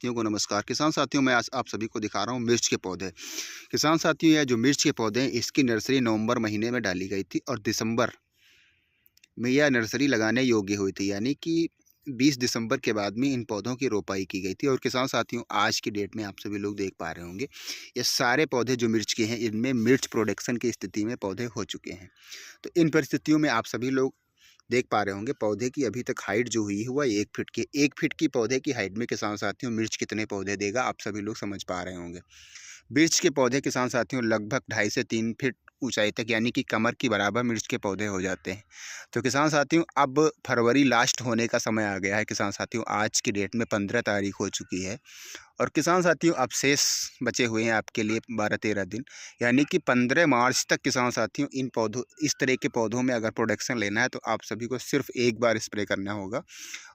साथियों को नमस्कार। किसान साथियों, मैं आज आप सभी को दिखा रहा हूँ मिर्च के पौधे। किसान साथियों, यह जो मिर्च के पौधे हैं, इसकी नर्सरी नवंबर महीने में डाली गई थी और दिसंबर में यह नर्सरी लगाने योग्य हुई थी, यानी कि 20 दिसंबर के बाद में इन पौधों की रोपाई की गई थी। और किसान साथियों, आज की डेट में आप सभी लोग देख पा रहे होंगे, ये सारे पौधे जो मिर्च के हैं, इनमें मिर्च प्रोडक्शन की स्थिति में पौधे हो चुके हैं। तो इन परिस्थितियों में आप सभी लोग देख पा रहे होंगे, पौधे की अभी तक हाइट जो हुई है वह 1 फीट की। 1 फीट की पौधे की हाइट में किसान साथियों मिर्च कितने पौधे देगा, आप सभी लोग समझ पा रहे होंगे। मिर्च के पौधे किसान साथियों लगभग 2.5 से 3 फीट ऊंचाई तक, यानी कि कमर की बराबर मिर्च के पौधे हो जाते हैं। तो किसान साथियों, अब फरवरी लास्ट होने का समय आ गया है। किसान साथियों, आज की डेट में 15 तारीख हो चुकी है और किसान साथियों अब शेष बचे हुए हैं आपके लिए 12-13 दिन, यानी कि 15 मार्च तक किसान साथियों इन पौधों, इस तरह के पौधों में अगर प्रोडक्शन लेना है तो आप सभी को सिर्फ एक बार स्प्रे करना होगा।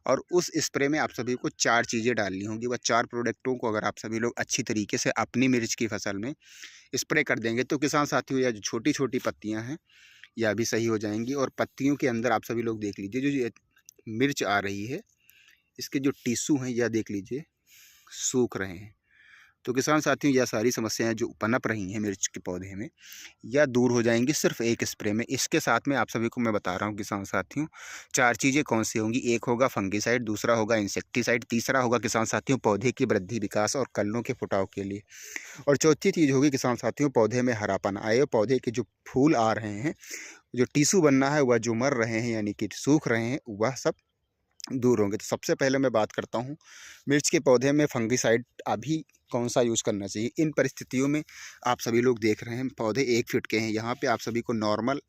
और उस स्प्रे में आप सभी को 4 चीज़ें डालनी होंगी। वह 4 प्रोडक्टों को अगर आप सभी लोग अच्छी तरीके से अपनी मिर्च की फसल में स्प्रे कर देंगे तो किसान साथियों यह जो छोटी छोटी पत्तियां हैं यह भी सही हो जाएंगी। और पत्तियों के अंदर आप सभी लोग देख लीजिए, जो ये मिर्च आ रही है, इसके जो टिश्यू हैं यह देख लीजिए सूख रहे हैं। तो किसान साथियों, यह सारी समस्याएं जो पनप रही हैं मिर्च के पौधे में, यह दूर हो जाएंगी सिर्फ एक स्प्रे में। इसके साथ में आप सभी को मैं बता रहा हूं किसान साथियों, 4 चीज़ें कौन सी होंगी। एक होगा फंगीसाइड, दूसरा होगा इंसेक्टिसाइड, तीसरा होगा किसान साथियों पौधे की वृद्धि, विकास और कलियों के फुटाव के लिए, और चौथी चीज़ होगी किसान साथियों पौधे में हरापन आए, पौधे के जो फूल आ रहे हैं, जो टिश्यू बनना है वह जो मर रहे हैं यानी कि सूख रहे हैं, वह सब दूर होंगे। तो सबसे पहले मैं बात करता हूँ मिर्च के पौधे में फंगीसाइड अभी कौन सा यूज़ करना चाहिए। इन परिस्थितियों में आप सभी लोग देख रहे हैं पौधे 1 फीट के हैं, यहाँ पे आप सभी को नॉर्मल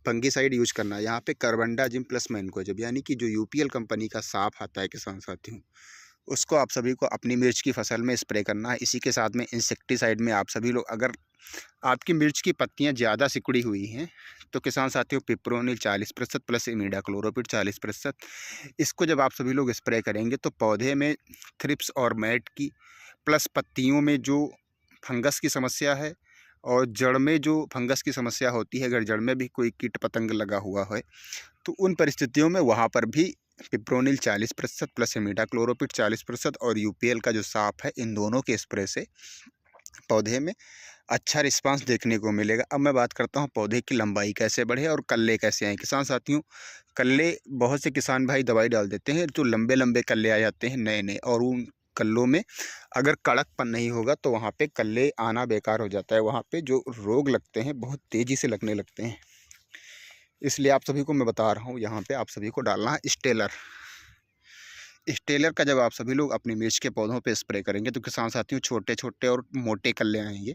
फंगीसाइड यूज करना है। यहाँ पे कार्बेंडाजिम प्लस मैनकोजेब, यानी कि जो यूपीएल कंपनी का साफ आता है किसान साथियों, उसको आप सभी को अपनी मिर्च की फसल में स्प्रे करना है। इसी के साथ में इंसेक्टिसाइड में आप सभी लोग, अगर आपकी मिर्च की पत्तियां ज़्यादा सिकुड़ी हुई हैं तो किसान साथियों पिप्रोनिल 40% प्लस इमिडाक्लोरोपिड 40%, इसको जब आप सभी लोग स्प्रे करेंगे तो पौधे में थ्रिप्स और मैट की, प्लस पत्तियों में जो फंगस की समस्या है और जड़ में जो फंगस की समस्या होती है, अगर जड़ में भी कोई कीट पतंग लगा हुआ है तो उन परिस्थितियों में वहाँ पर भी पिप्रोनिल 40% प्लस इमिडाक्लोरोपिड 40% और यूपीएल का जो साफ है, इन दोनों के स्प्रे से पौधे में अच्छा रिस्पांस देखने को मिलेगा। अब मैं बात करता हूँ पौधे की लंबाई कैसे बढ़े और कल्ले कैसे आए। किसान साथियों, कल्ले बहुत से किसान भाई दवाई डाल देते हैं तो लंबे लंबे कल्ले आ जाते हैं नए नए, और उन कल्लों में अगर कड़कपन नहीं होगा तो वहाँ पे कल्ले आना बेकार हो जाता है। वहाँ पे जो रोग लगते हैं बहुत तेज़ी से लगने लगते हैं। इसलिए आप सभी को मैं बता रहा हूँ, यहाँ पे आप सभी को डालना है स्टेलर। स्टेलर का जब आप सभी लोग अपनी मिर्च के पौधों पे स्प्रे करेंगे तो किसान साथियों छोटे छोटे और मोटे कल्ले आएंगे।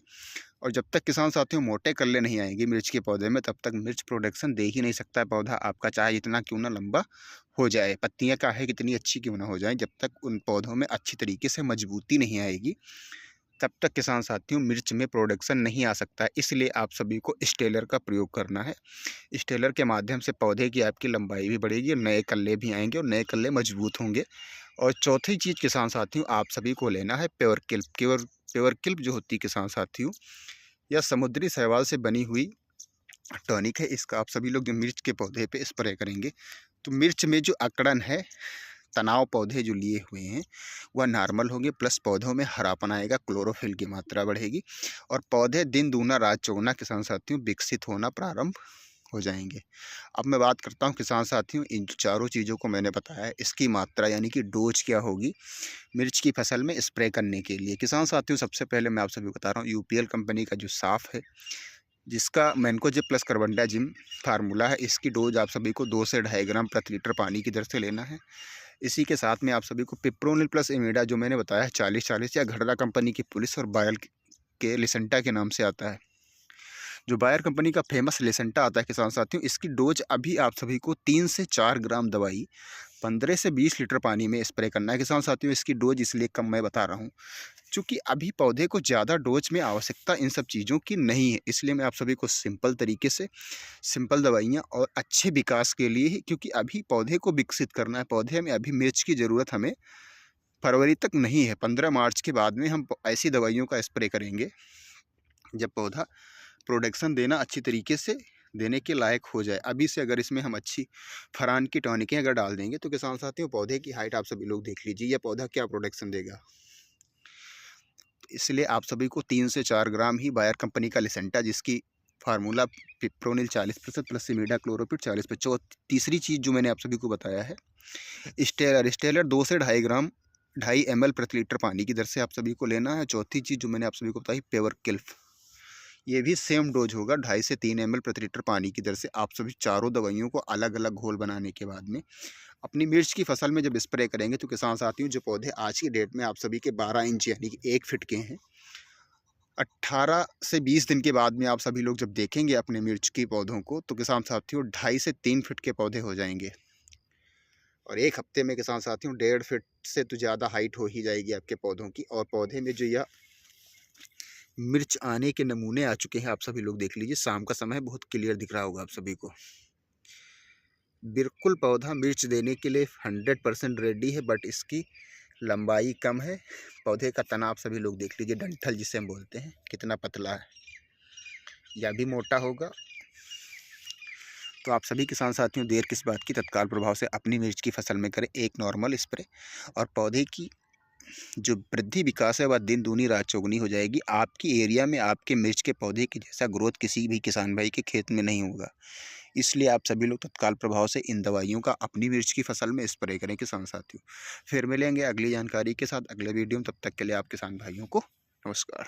और जब तक किसान साथियों मोटे कल्ले नहीं आएंगे मिर्च के पौधे में, तब तक मिर्च प्रोडक्शन दे ही नहीं सकता है पौधा आपका, चाहे जितना क्यों ना लंबा हो जाए, पत्तियां का है कितनी अच्छी क्यों ना हो जाए। जब तक उन पौधों में अच्छी तरीके से मजबूती नहीं आएगी तब तक किसान साथियों मिर्च में प्रोडक्शन नहीं आ सकता है। इसलिए आप सभी को स्टेलर का प्रयोग करना है। स्टेलर के माध्यम से पौधे की आपकी लंबाई भी बढ़ेगी और नए कल्ले भी आएंगे और नए कल्ले मजबूत होंगे। और चौथी चीज़ किसान साथियों आप सभी को लेना है प्योर किल्प। प्योर किल्प जो होती है किसान साथियों, यह समुद्री शैवाल से बनी हुई टॉनिक है। इसका आप सभी लोग जो मिर्च के पौधे पे स्प्रे करेंगे तो मिर्च में जो अकड़न है, तनाव पौधे जो लिए हुए हैं वह नॉर्मल होंगे, प्लस पौधों में हरापन आएगा, क्लोरोफिल की मात्रा बढ़ेगी और पौधे दिन दूना रात चौगुना किसान साथियों विकसित होना प्रारंभ हो जाएंगे। अब मैं बात करता हूं किसान साथियों, इन चारों चीज़ों को मैंने बताया, इसकी मात्रा यानी कि डोज क्या होगी मिर्च की फसल में स्प्रे करने के लिए। किसान साथियों सबसे पहले मैं आप सभी को बता रहा हूँ यूपीएल कंपनी का जो साफ है, जिसका मैनकोजेब प्लस कार्बेंडाजिम फार्मूला है, इसकी डोज आप सभी को 2 से 2.5 ग्राम प्रति लीटर पानी की दर से लेना है। इसी के साथ में आप सभी को पिप्रोनिल प्लस इमिडा जो मैंने बताया है 40-40, या घड़रा कंपनी की पुलिस और बायर के लिसेंटा के नाम से आता है, जो बायर कंपनी का फेमस लिसेंटा आता है किसान साथियों, इसकी डोज अभी आप सभी को 3 से 4 ग्राम दवाई 15 से 20 लीटर पानी में स्प्रे करना है। किसान साथियों इसकी डोज इसलिए कम मैं बता रहा हूँ क्योंकि अभी पौधे को ज़्यादा डोज में आवश्यकता इन सब चीज़ों की नहीं है, इसलिए मैं आप सभी को सिंपल तरीके से सिंपल दवाइयाँ और अच्छे विकास के लिए ही, क्योंकि अभी पौधे को विकसित करना है, पौधे में अभी मिर्च की ज़रूरत हमें फरवरी तक नहीं है। 15 मार्च के बाद में हम ऐसी दवाइयों का स्प्रे करेंगे जब पौधा प्रोडक्शन देना अच्छी तरीके से देने के लायक हो जाए, अभी से अगर इसमें हम अच्छी फरान की टॉनिकें अगर डाल देंगे तो किसान साथियों पौधे की हाइट आप सभी लोग देख लीजिए, यह पौधा क्या प्रोडक्शन देगा। इसलिए आप सभी को 3 से 4 ग्राम ही बायर कंपनी का लिसेंटा, जिसकी फार्मूला पिप्रोनिल 40% प्लस इमिडा क्लोरोपिड 40%। तीसरी चीज़ जो मैंने आप सभी को बताया है स्टेलर 2 से 2.5 ग्राम 2.5 ml प्रति लीटर पानी की दर से आप सभी को लेना है। चौथी चीज़ जो मैंने आप सभी को बताई पेवरकिल्फ, ये भी सेम डोज होगा 2.5 से 3 ml प्रति लीटर पानी की दर से। आप सभी चारों दवाइयों को अलग अलग घोल बनाने के बाद में अपनी मिर्च की फसल में जब स्प्रे करेंगे तो किसान साथियों जो पौधे आज की डेट में आप सभी के 12 इंच यानी कि 1 फीट के हैं, 18 से 20 दिन के बाद में आप सभी लोग जब देखेंगे अपने मिर्च के पौधों को तो किसान साथियों 2.5 से 3 फीट के पौधे हो जाएंगे। और 1 हफ्ते में किसान साथियों 1.5 फीट से तो ज़्यादा हाइट हो ही जाएगी आपके पौधों की। और पौधे में जो यह मिर्च आने के नमूने आ चुके हैं, आप सभी लोग देख लीजिए, शाम का समय बहुत क्लियर दिख रहा होगा आप सभी को। बिल्कुल पौधा मिर्च देने के लिए 100% रेडी है, बट इसकी लंबाई कम है। पौधे का तना आप सभी लोग देख लीजिए, डंठल जिसे हम बोलते हैं, कितना पतला है, या भी मोटा होगा। तो आप सभी किसान साथियों देर किस बात की, तत्काल प्रभाव से अपनी मिर्च की फसल में करें एक नॉर्मल स्प्रे, और पौधे की जो वृद्धि विकास है वह दिन दूनी रात चौगुनी हो जाएगी। आपकी एरिया में आपके मिर्च के पौधे की जैसा ग्रोथ किसी भी किसान भाई के खेत में नहीं होगा। इसलिए आप सभी लोग तत्काल प्रभाव से इन दवाइयों का अपनी मिर्च की फसल में स्प्रे करें किसान साथियों। फिर मिलेंगे अगली जानकारी के साथ अगले वीडियो में, तब तक के लिए आप किसान भाइयों को नमस्कार।